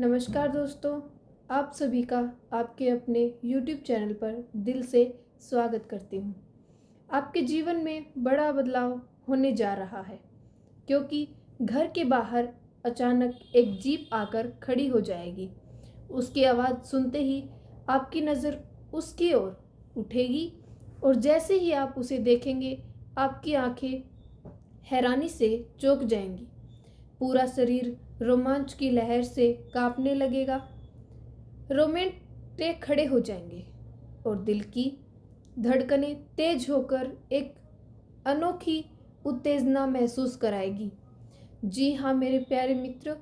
नमस्कार दोस्तों, आप सभी का आपके अपने YouTube चैनल पर दिल से स्वागत करती हूँ। आपके जीवन में बड़ा बदलाव होने जा रहा है क्योंकि घर के बाहर अचानक एक जीप आकर खड़ी हो जाएगी। उसकी आवाज़ सुनते ही आपकी नज़र उसकी ओर उठेगी और जैसे ही आप उसे देखेंगे, आपकी आंखें हैरानी से चौंक जाएंगी। पूरा शरीर रोमांच की लहर से कांपने लगेगा। रोमांटे खड़े हो जाएंगे और दिल की धड़कनें तेज होकर एक अनोखी उत्तेजना महसूस कराएगी। जी हाँ मेरे प्यारे मित्र,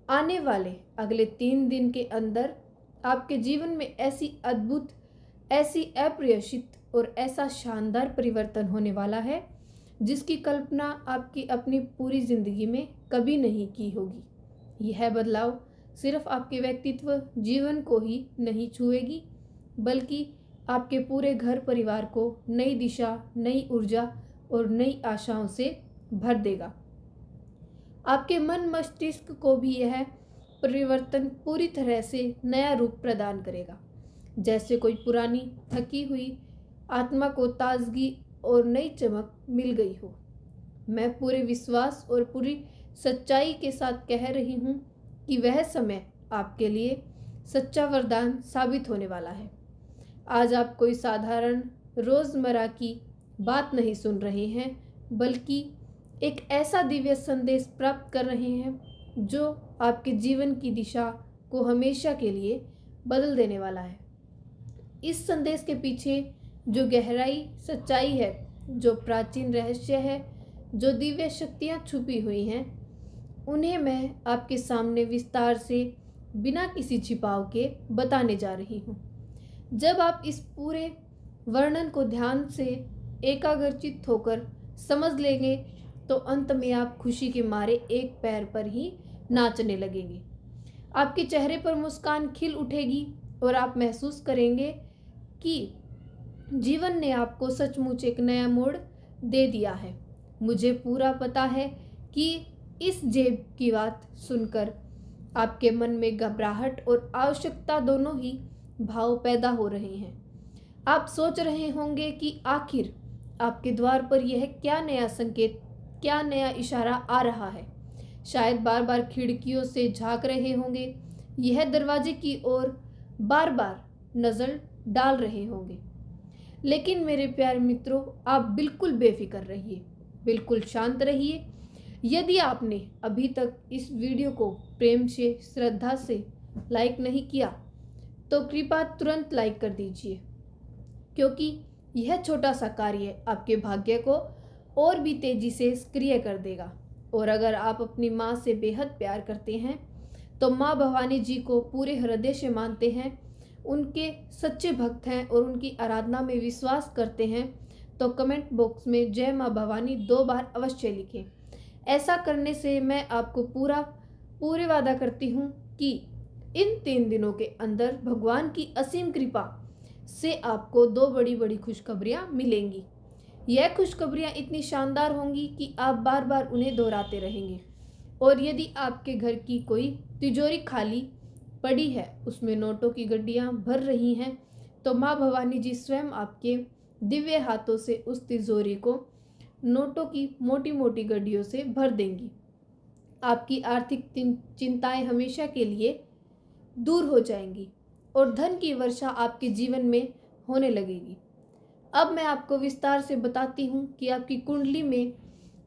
आने वाले अगले 3 दिन के अंदर आपके जीवन में ऐसी अद्भुत, ऐसी अप्रत्याशित और ऐसा शानदार परिवर्तन होने वाला है जिसकी कल्पना आपकी अपनी पूरी जिंदगी में कभी नहीं की होगी। यह बदलाव सिर्फ आपके व्यक्तित्व जीवन को ही नहीं छुएगी, बल्कि आपके पूरे घर परिवार को नई दिशा, नई ऊर्जा और नई आशाओं से भर देगा। आपके मन मस्तिष्क को भी यह परिवर्तन पूरी तरह से नया रूप प्रदान करेगा। जैसे कोई पुरानी थकी हुई आत्मा को ताजगी और नई चमक मिल गई हो। मैं पूरे विश्वास और पूरी सच्चाई के साथ कह रही हूँ कि वह समय आपके लिए सच्चा वरदान साबित होने वाला है। आज आप कोई साधारण रोज़मर्रा की बात नहीं सुन रहे हैं, बल्कि एक ऐसा दिव्य संदेश प्राप्त कर रहे हैं जो आपके जीवन की दिशा को हमेशा के लिए बदल देने वाला है। इस संदेश के पीछे जो गहराई सच्चाई है, जो प्राचीन रहस्य है, जो दिव्य शक्तियाँ छुपी हुई हैं, उन्हें मैं आपके सामने विस्तार से बिना किसी छिपाव के बताने जा रही हूँ। जब आप इस पूरे वर्णन को ध्यान से एकाग्रचित्त होकर समझ लेंगे तो अंत में आप खुशी के मारे एक पैर पर ही नाचने लगेंगे। आपके चेहरे पर मुस्कान खिल उठेगी और आप महसूस करेंगे कि जीवन ने आपको सचमुच एक नया मोड़ दे दिया है। मुझे पूरा पता है कि इस जेब की बात सुनकर आपके मन में घबराहट और आवश्यकता दोनों ही भाव पैदा हो रहे हैं। आप सोच रहे होंगे कि आखिर आपके द्वार पर यह क्या नया संकेत, क्या नया इशारा आ रहा है। शायद बार बार खिड़कियों से झांक रहे होंगे, यह दरवाजे की ओर बार बार नज़र डाल रहे होंगे। लेकिन मेरे प्यारे मित्रों, आप बिल्कुल बेफिक्र रहिए, बिल्कुल शांत रहिए। यदि आपने अभी तक इस वीडियो को प्रेम से, श्रद्धा से लाइक नहीं किया तो कृपया तुरंत लाइक कर दीजिए, क्योंकि यह छोटा सा कार्य आपके भाग्य को और भी तेजी से सक्रिय कर देगा। और अगर आप अपनी माँ से बेहद प्यार करते हैं, तो माँ भवानी जी को पूरे हृदय से मानते हैं, उनके सच्चे भक्त हैं और उनकी आराधना में विश्वास करते हैं, तो कमेंट बॉक्स में जय माँ भवानी 2 बार अवश्य लिखें। ऐसा करने से मैं आपको पूरे वादा करती हूँ कि इन 3 दिनों के अंदर भगवान की असीम कृपा से आपको 2 बड़ी बड़ी खुशखबरियाँ मिलेंगी। यह खुशखबरियाँ इतनी शानदार होंगी कि आप बार बार उन्हें दोहराते रहेंगे। और यदि आपके घर की कोई तिजोरी खाली पड़ी है, उसमें नोटों की गड्डियाँ भर रही हैं, तो माँ भवानी जी स्वयं आपके दिव्य हाथों से उस तिजोरी को नोटों की मोटी मोटी गड्डियों से भर देंगी। आपकी आर्थिक चिंताएं हमेशा के लिए दूर हो जाएंगी और धन की वर्षा आपके जीवन में होने लगेगी। अब मैं आपको विस्तार से बताती हूँ कि आपकी कुंडली में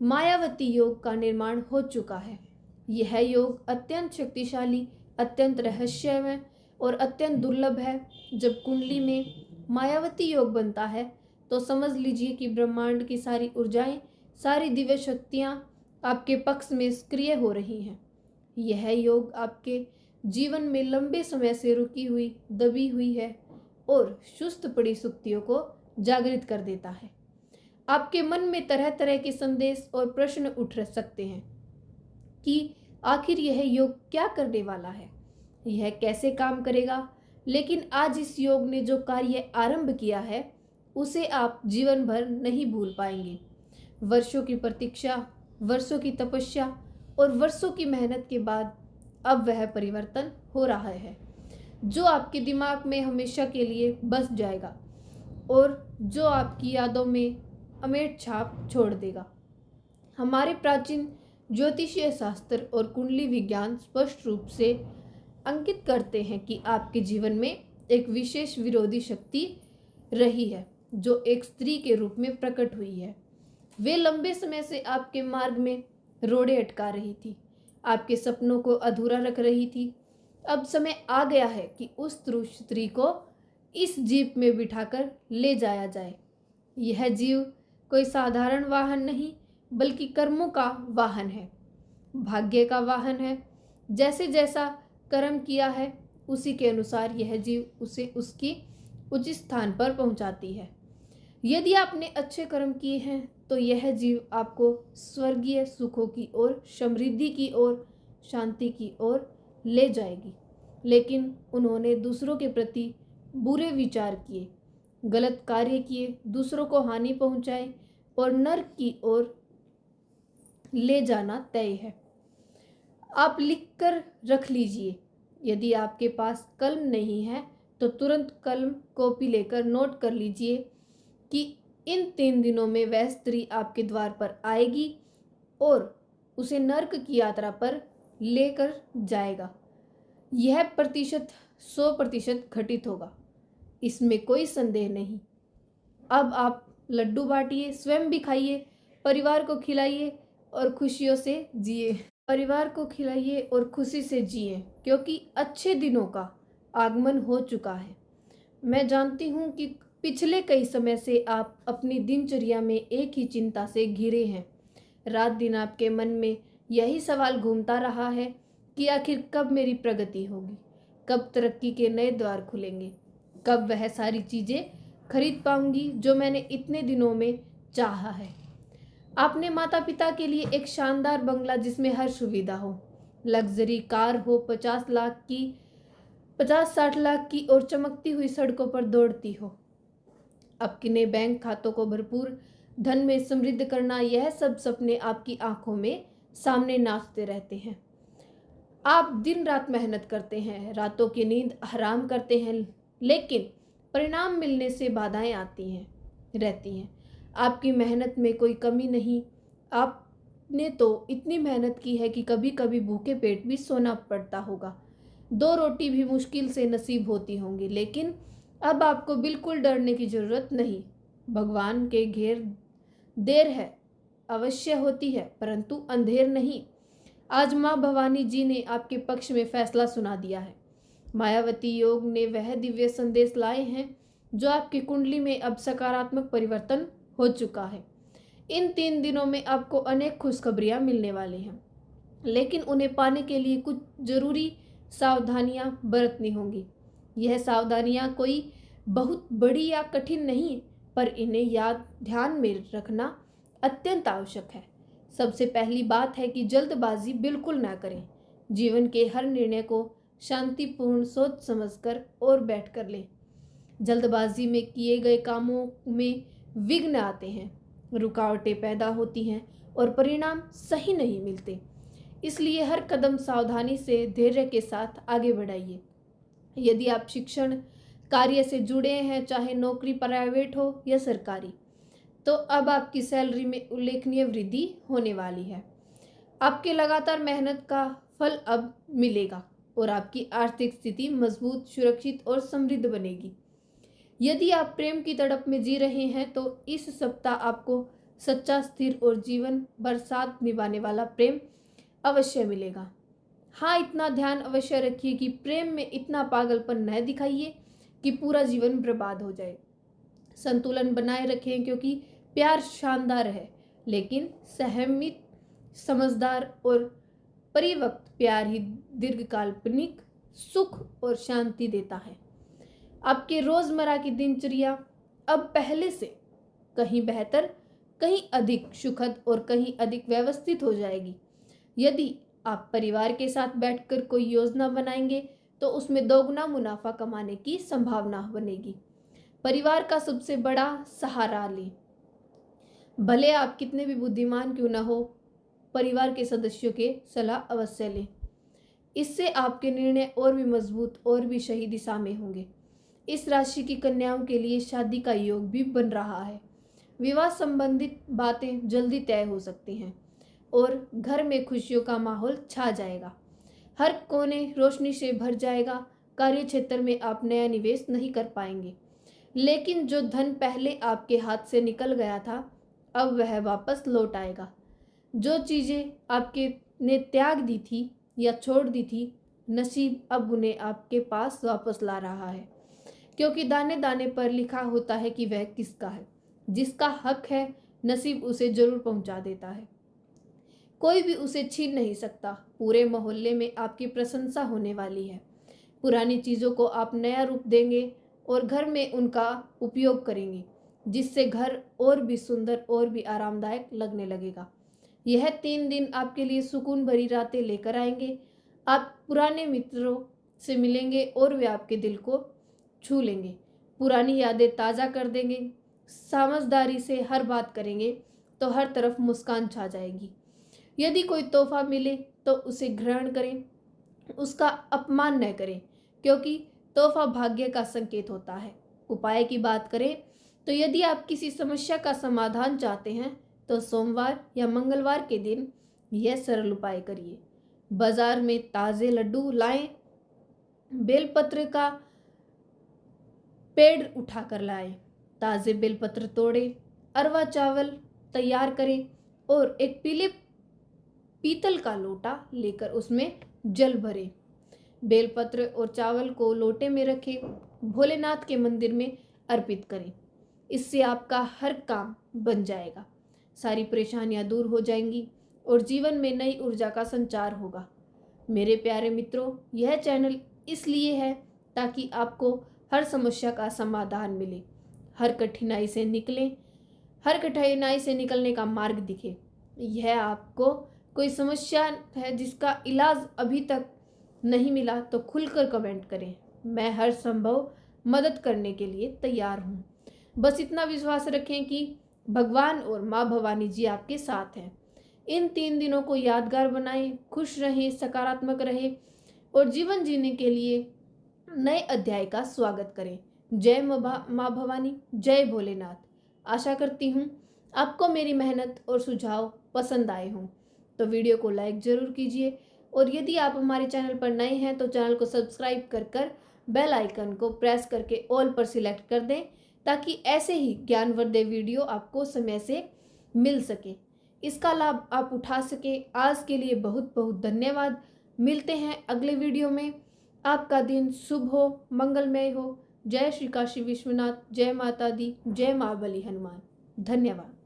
मायावती योग का निर्माण हो चुका है। यह योग अत्यंत शक्तिशाली, अत्यंत रहस्यमय और अत्यंत दुर्लभ है। जब कुंडली में मायावती योग बनता है तो समझ लीजिए कि ब्रह्मांड की सारी ऊर्जाएं, सारी दिव्य शक्तियां आपके पक्ष में सक्रिय हो रही हैं। यह योग आपके जीवन में लंबे समय से रुकी हुई, दबी हुई है और सुस्त पड़ी शक्तियों को जागृत कर देता है। आपके मन में तरह तरह के संदेश और प्रश्न उठ सकते हैं कि आखिर यह योग क्या करने वाला है, यह कैसे काम करेगा। लेकिन आज इस योग ने जो कार्य आरंभ किया है, उसे आप जीवन भर नहीं भूल पाएंगे। वर्षों की प्रतीक्षा, वर्षों की तपस्या और वर्षों की मेहनत के बाद अब वह परिवर्तन हो रहा है जो आपके दिमाग में हमेशा के लिए बस जाएगा और जो आपकी यादों में अमेट छाप छोड़ देगा। हमारे प्राचीन ज्योतिषीय शास्त्र और कुंडली विज्ञान स्पष्ट रूप से अंकित करते हैं कि आपके जीवन में एक विशेष विरोधी शक्ति रही है जो एक स्त्री के रूप में प्रकट हुई है। वे लंबे समय से आपके मार्ग में रोड़े अटका रही थी, आपके सपनों को अधूरा रख रही थी। अब समय आ गया है कि उस स्त्री को इस जीप में बिठाकर ले जाया जाए। यह जीव कोई साधारण वाहन नहीं बल्कि कर्मों का वाहन है, भाग्य का वाहन है। जैसे जैसा कर्म किया है उसी के अनुसार यह जीव उसे उसकी उचित स्थान पर पहुंचाती है। यदि आपने अच्छे कर्म किए हैं तो यह जीव आपको स्वर्गीय सुखों की ओर, समृद्धि की ओर, शांति की ओर ले जाएगी। लेकिन उन्होंने दूसरों के प्रति बुरे विचार किए, गलत कार्य किए, दूसरों को हानि पहुंचाए और नर्क की ओर ले जाना तय है। आप लिख कर रख लीजिए। यदि आपके पास कलम नहीं है तो तुरंत कलम कॉपी लेकर नोट कर लीजिए कि इन 3 दिनों में वह स्त्री आपके द्वार पर आएगी और उसे नर्क की यात्रा पर लेकर जाएगा। यह प्रतिशत 100% घटित होगा, इसमें कोई संदेह नहीं। अब आप लड्डू बांटिए, स्वयं भी खाइए, परिवार को खिलाइए और खुशियों से जिए। परिवार को खिलाइए और खुशी से जिए क्योंकि अच्छे दिनों का आगमन हो चुका है। मैं जानती हूँ कि पिछले कई समय से आप अपनी दिनचर्या में एक ही चिंता से घिरे हैं। रात दिन आपके मन में यही सवाल घूमता रहा है कि आखिर कब मेरी प्रगति होगी, कब तरक्की के नए द्वार खुलेंगे, कब वह सारी चीज़ें खरीद पाऊंगी जो मैंने इतने दिनों में चाहा है। आपने माता पिता के लिए एक शानदार बंगला जिसमें हर सुविधा हो, लग्जरी कार हो, 50-60 लाख की और चमकती हुई सड़कों पर दौड़ती हो, अपने बैंक खातों को भरपूर धन में समृद्ध करना, यह सब सपने आपकी आंखों में सामने नाचते रहते हैं। आप दिन रात मेहनत करते हैं, रातों की नींद हराम करते हैं, लेकिन परिणाम मिलने से बाधाएं आती हैं रहती हैं। आपकी मेहनत में कोई कमी नहीं। आपने तो इतनी मेहनत की है कि कभी कभी भूखे पेट भी सोना पड़ता होगा, 2 रोटी भी मुश्किल से नसीब होती होंगी, लेकिन अब आपको बिल्कुल डरने की जरूरत नहीं। भगवान के घेर देर है अवश्य होती है परंतु अंधेर नहीं। आज माँ भवानी जी ने आपके पक्ष में फैसला सुना दिया है। मायावती योग ने वह दिव्य संदेश लाए हैं जो आपकी कुंडली में अब सकारात्मक परिवर्तन हो चुका है। इन 3 दिनों में आपको अनेक खुशखबरियां मिलने वाली हैं, लेकिन उन्हें पाने के लिए कुछ जरूरी सावधानियां बरतनी होंगी। यह सावधानियां कोई बहुत बड़ी या कठिन नहीं, पर इन्हें ध्यान में रखना अत्यंत आवश्यक है। सबसे पहली बात है कि जल्दबाजी बिल्कुल ना करें। जीवन के हर निर्णय को शांतिपूर्ण सोच समझकर और बैठकर लें। जल्दबाजी में किए गए कामों में विघ्न आते हैं, रुकावटें पैदा होती हैं और परिणाम सही नहीं मिलते। इसलिए हर कदम सावधानी से धैर्य के साथ आगे बढ़ाइए। यदि आप शिक्षण कार्य से जुड़े हैं, चाहे नौकरी प्राइवेट हो या सरकारी, तो अब आपकी सैलरी में उल्लेखनीय वृद्धि होने वाली है। आपके लगातार मेहनत का फल अब मिलेगा और आपकी आर्थिक स्थिति मजबूत, सुरक्षित और समृद्ध बनेगी। यदि आप प्रेम की तड़प में जी रहे हैं तो इस सप्ताह आपको सच्चा, स्थिर और जीवन भर साथ निभाने वाला प्रेम अवश्य मिलेगा। हाँ, इतना ध्यान अवश्य रखिए कि प्रेम में इतना पागलपन न दिखाइए कि पूरा जीवन बर्बाद हो जाए। संतुलन बनाए रखें क्योंकि प्यार शानदार है, लेकिन सहमित, समझदार और परिपक्व प्यार ही दीर्घकाल्पनिक सुख और शांति देता है। आपके रोजमर्रा की दिनचर्या अब पहले से कहीं बेहतर, कहीं अधिक सुखद और कहीं अधिक व्यवस्थित हो जाएगी। यदि आप परिवार के साथ बैठकर कोई योजना बनाएंगे तो उसमें दोगुना मुनाफा कमाने की संभावना बनेगी। परिवार का सबसे बड़ा सहारा लें। भले आप कितने भी बुद्धिमान क्यों न हो, परिवार के सदस्यों के सलाह अवश्य लें। इससे आपके निर्णय और भी मजबूत और भी सही दिशा में होंगे। इस राशि की कन्याओं के लिए शादी का योग भी बन रहा है। विवाह संबंधित बातें जल्दी तय हो सकती हैं और घर में खुशियों का माहौल छा जाएगा। हर कोने रोशनी से भर जाएगा। कार्य क्षेत्र में आप नया निवेश नहीं कर पाएंगे, लेकिन जो धन पहले आपके हाथ से निकल गया था अब वह वापस लौट आएगा। जो चीज़ें आपके ने त्याग दी थी या छोड़ दी थी, नसीब अब उन्हें आपके पास वापस ला रहा है, क्योंकि दाने दाने पर लिखा होता है कि वह किसका है। जिसका हक है नसीब उसे जरूर पहुंचा देता है, कोई भी उसे छीन नहीं सकता। पूरे मोहल्ले में आपकी प्रशंसा होने वाली है। पुरानी चीज़ों को आप नया रूप देंगे और घर में उनका उपयोग करेंगे, जिससे घर और भी सुंदर और भी आरामदायक लगने लगेगा। यह 3 दिन आपके लिए सुकून भरी रातें लेकर आएंगे। आप पुराने मित्रों से मिलेंगे और वे आपके दिल को छू लेंगे, पुरानी यादें ताज़ा कर देंगे। समझदारी से हर बात करेंगे तो हर तरफ मुस्कान छा जाएगी। यदि कोई तोहफा मिले तो उसे ग्रहण करें, उसका अपमान न करें, क्योंकि तोहफा भाग्य का संकेत होता है। उपाय की बात करें तो यदि आप किसी समस्या का समाधान चाहते हैं तो सोमवार या मंगलवार के दिन यह सरल उपाय करिए। बाजार में ताज़े लड्डू लाएं, बेलपत्र का पेड़ उठाकर लाएं, ताज़े बेलपत्र तोड़ें, अरवा चावल तैयार करें और एक पीले पीतल का लोटा लेकर उसमें जल भरें। बेलपत्र और चावल को लोटे में रखें, भोलेनाथ के मंदिर में अर्पित करें। इससे आपका हर काम बन जाएगा, सारी परेशानियां दूर हो जाएंगी और जीवन में नई ऊर्जा का संचार होगा। मेरे प्यारे मित्रों, यह चैनल इसलिए है ताकि आपको हर समस्या का समाधान मिले, हर कठिनाई से निकलने का मार्ग दिखे। यह आपको कोई समस्या है जिसका इलाज अभी तक नहीं मिला तो खुलकर कमेंट करें, मैं हर संभव मदद करने के लिए तैयार हूँ। बस इतना विश्वास रखें कि भगवान और माँ भवानी जी आपके साथ हैं। इन 3 दिनों को यादगार बनाएं, खुश रहें, सकारात्मक रहें और जीवन जीने के लिए नए अध्याय का स्वागत करें। जय माँ भवानी, जय भोलेनाथ। आशा करती हूँ आपको मेरी मेहनत और सुझाव पसंद आए हों, तो वीडियो को लाइक ज़रूर कीजिए और यदि आप हमारे चैनल पर नए हैं तो चैनल को सब्सक्राइब कर बेल आइकन को प्रेस करके ऑल पर सिलेक्ट कर दें, ताकि ऐसे ही ज्ञानवर्धक वीडियो आपको समय से मिल सके, इसका लाभ आप उठा सके। आज के लिए बहुत बहुत धन्यवाद। मिलते हैं अगले वीडियो में। आपका दिन शुभ हो, मंगलमय हो। जय श्री काशी विश्वनाथ, जय माता दी, जय माँ बली हनुमान। धन्यवाद।